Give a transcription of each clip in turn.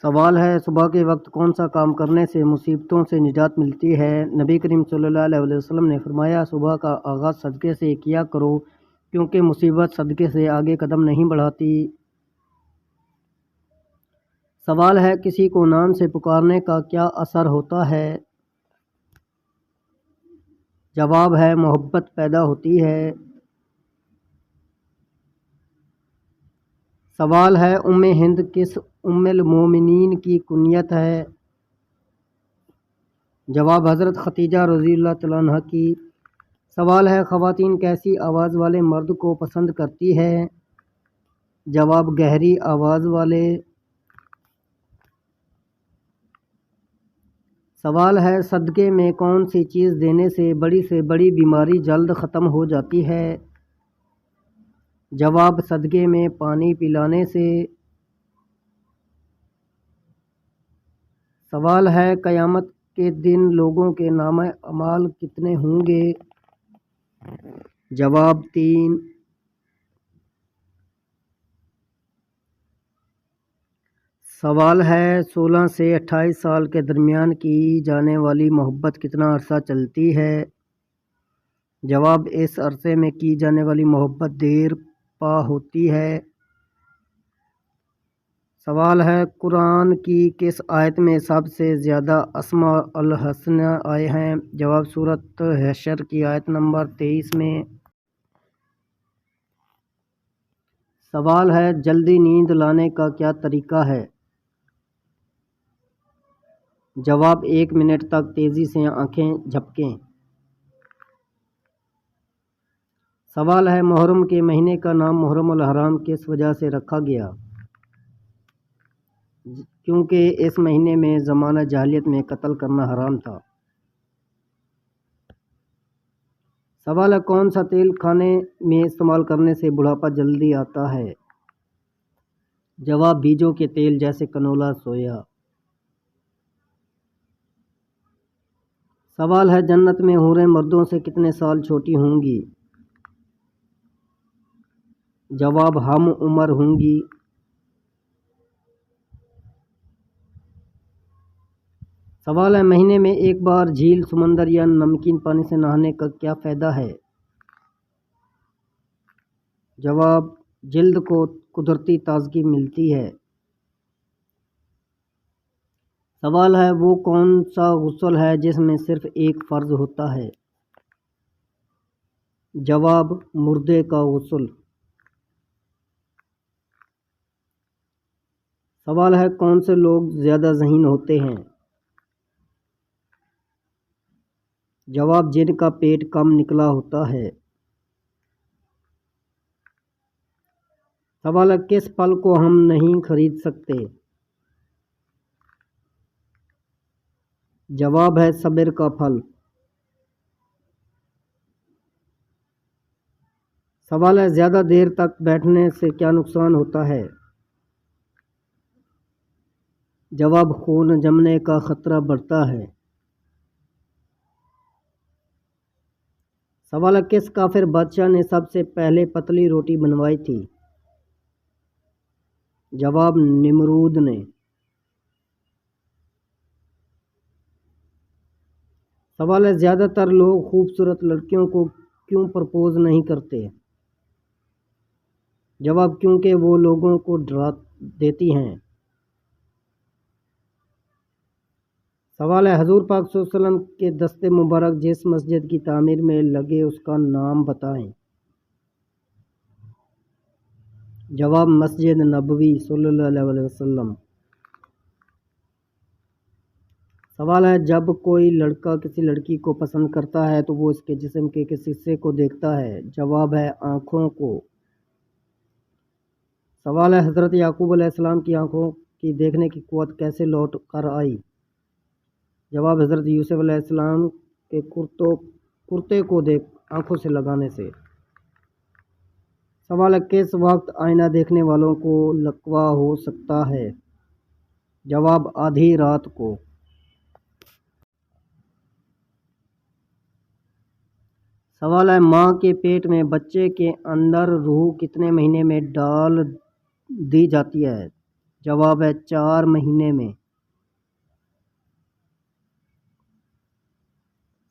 سوال ہے صبح کے وقت کون سا کام کرنے سے مصیبتوں سے نجات ملتی ہے؟ نبی کریم صلی اللہ علیہ وسلم نے فرمایا صبح کا آغاز صدقے سے کیا کرو کیونکہ مصیبت صدقے سے آگے قدم نہیں بڑھاتی۔ سوال ہے کسی کو نام سے پکارنے کا کیا اثر ہوتا ہے؟ جواب ہے محبت پیدا ہوتی ہے۔ سوال ہے ام ہند کس ام المومنین کی کنیت ہے؟ جواب حضرت خدیجہ رضی اللہ تعالیٰ عنہ کی۔ سوال ہے خواتین کیسی آواز والے مرد کو پسند کرتی ہے؟ جواب گہری آواز والے۔ سوال ہے صدقے میں کون سی چیز دینے سے بڑی بیماری جلد ختم ہو جاتی ہے؟ جواب صدقے میں پانی پلانے سے۔ سوال ہے قیامت کے دن لوگوں کے نامہ اعمال کتنے ہوں گے؟ جواب 3۔ سوال ہے 16 سے 28 سال کے درمیان کی جانے والی محبت کتنا عرصہ چلتی ہے؟ جواب اس عرصے میں کی جانے والی محبت دیر پا ہوتی ہے۔ سوال ہے قرآن کی کس آیت میں سب سے زیادہ اسماء الحسنی آئے ہیں؟ جواب سورۃ حشر کی آیت نمبر 23 میں۔ سوال ہے جلدی نیند لانے کا کیا طریقہ ہے؟ جواب 1 منٹ تک تیزی سے آنکھیں جھپکیں۔ سوال ہے محرم کے مہینے کا نام محرم الحرام کس وجہ سے رکھا گیا؟ کیونکہ اس مہینے میں زمانہ جاہلیت میں قتل کرنا حرام تھا۔ سوال ہے کون سا تیل کھانے میں استعمال کرنے سے بڑھاپا جلدی آتا ہے؟ جواب بیجوں کے تیل جیسے کنولا سویا۔ سوال ہے جنت میں حوریں مردوں سے کتنے سال چھوٹی ہوں گی؟ جواب ہم عمر ہوں گی۔ سوال ہے مہینے میں ایک بار جھیل سمندر یا نمکین پانی سے نہانے کا کیا فائدہ ہے؟ جواب جلد کو قدرتی تازگی ملتی ہے۔ سوال ہے وہ کون سا غسل ہے جس میں صرف ایک فرض ہوتا ہے؟ جواب مردے کا غسل۔ سوال ہے کون سے لوگ زیادہ ذہین ہوتے ہیں؟ جواب جن کا پیٹ کم نکلا ہوتا ہے۔ سوال ہے کس پھل کو ہم نہیں خرید سکتے؟ جواب ہے صبر کا پھل۔ سوال ہے زیادہ دیر تک بیٹھنے سے کیا نقصان ہوتا ہے؟ جواب خون جمنے کا خطرہ بڑھتا ہے۔ سوال ہے کس کافر بادشاہ نے سب سے پہلے پتلی روٹی بنوائی تھی؟ جواب نمرود نے۔ سوال ہے زیادہ تر لوگ خوبصورت لڑکیوں کو کیوں پرپوز نہیں کرتے؟ جواب کیونکہ وہ لوگوں کو ڈرا دیتی ہیں۔ سوال ہے حضور پاک صلی اللہ علیہ وسلم کے دست مبارک جس مسجد کی تعمیر میں لگے اس کا نام بتائیں۔ جواب مسجد نبوی صلی اللہ علیہ وسلم۔ سوال ہے جب کوئی لڑکا کسی لڑکی کو پسند کرتا ہے تو وہ اس کے جسم کے کس حصے کو دیکھتا ہے؟ جواب ہے آنکھوں کو۔ سوال ہے حضرت یعقوب علیہ السلام کی آنکھوں کی دیکھنے کی قوت کیسے لوٹ کر آئی؟ جواب حضرت یوسف علیہ السلام کے کرتے کو آنکھوں سے لگانے سے۔ سوال ہے کس وقت آئینہ دیکھنے والوں کو لقوہ ہو سکتا ہے؟ جواب آدھی رات کو۔ سوال ہے ماں کے پیٹ میں بچے کے اندر روح کتنے مہینے میں ڈال دی جاتی ہے؟ جواب ہے 4 مہینے میں۔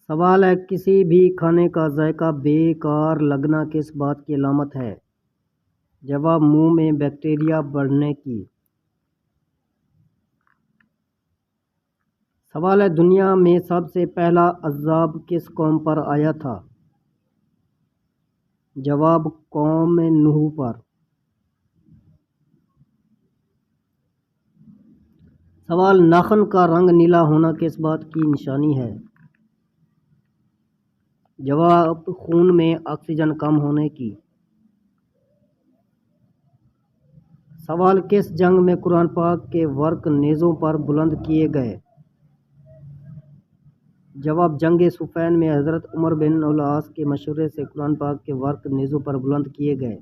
سوال ہے کسی بھی کھانے کا ذائقہ بیکار لگنا کس بات کی علامت ہے؟ جواب منہ میں بیکٹیریا بڑھنے کی۔ سوال ہے دنیا میں سب سے پہلا عذاب کس قوم پر آیا تھا؟ جواب قوم نوح پر۔ سوال ناخن کا رنگ نیلا ہونا کس بات کی نشانی ہے؟ جواب خون میں آکسیجن کم ہونے کی۔ سوال کس جنگ میں قرآن پاک کے ورق نیزوں پر بلند کیے گئے؟ جواب جنگ صفین میں حضرت عمر بن العاص کے مشورے سے قرآن پاک کے ورق نیزوں پر بلند کیے گئے۔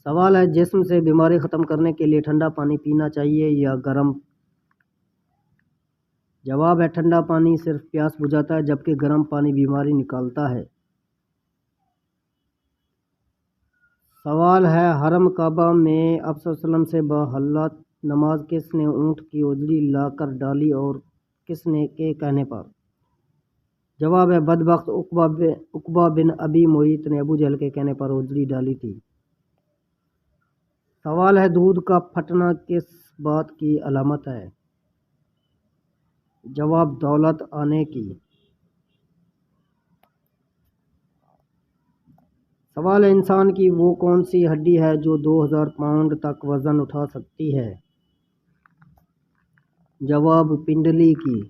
سوال ہے جسم سے بیماری ختم کرنے کے لیے ٹھنڈا پانی پینا چاہیے یا گرم؟ جواب ہے ٹھنڈا پانی صرف پیاس بجھاتا ہے جبکہ گرم پانی بیماری نکالتا ہے۔ سوال ہے حرم کعبہ میں آپ صلی اللہ علیہ وسلم سے باحالت نماز کس نے اونٹ کی اجڑی لا کر ڈالی اور کس نے کے کہنے پر؟ جواب ہے بدبخت عقبہ بن ابی معیط نے ابو جہل کے کہنے پر اجڑی ڈالی تھی۔ سوال ہے دودھ کا پھٹنا کس بات کی علامت ہے؟ جواب دولت آنے کی۔ سوال ہے انسان کی وہ کون سی ہڈی ہے جو 2000 پاؤنڈ تک وزن اٹھا سکتی ہے؟ جواب پنڈلی کی۔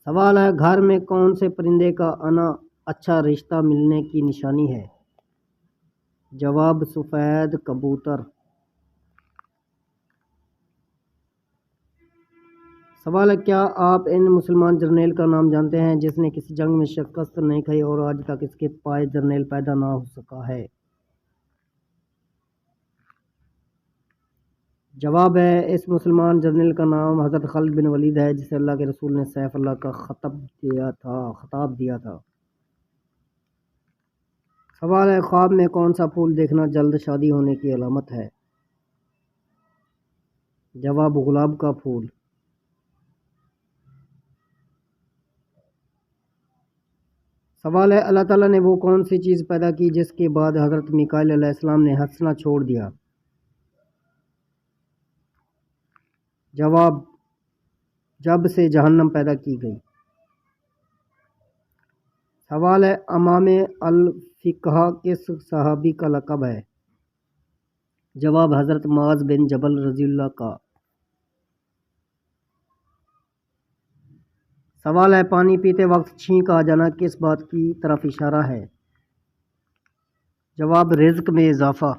سوال ہے گھر میں کون سے پرندے کا آنا اچھا رشتہ ملنے کی نشانی ہے؟ جواب سفید کبوتر۔ سوال ہے کیا آپ ان مسلمان جرنیل کا نام جانتے ہیں جس نے کسی جنگ میں شکست نہیں کھائی اور آج تک اس کے پائے جرنیل پیدا نہ ہو سکا ہے؟ جواب ہے اس مسلمان جرنیل کا نام حضرت خالد بن ولید ہے جسے اللہ کے رسول نے سیف اللہ کا خطاب دیا تھا۔ سوال ہے خواب میں کون سا پھول دیکھنا جلد شادی ہونے کی علامت ہے؟ جواب گلاب کا پھول۔ سوال ہے اللہ تعالیٰ نے وہ کون سی چیز پیدا کی جس کے بعد حضرت میکائیل علیہ السلام نے ہنسنا چھوڑ دیا؟ جواب جب سے جہنم پیدا کی گئی۔ سوال ہے امام الفقہ کس صحابی کا لقب ہے؟ جواب حضرت معاذ بن جبل رضی اللہ کا۔ سوال ہے پانی پیتے وقت چھینک آ جانا کس بات کی طرف اشارہ ہے؟ جواب رزق میں اضافہ۔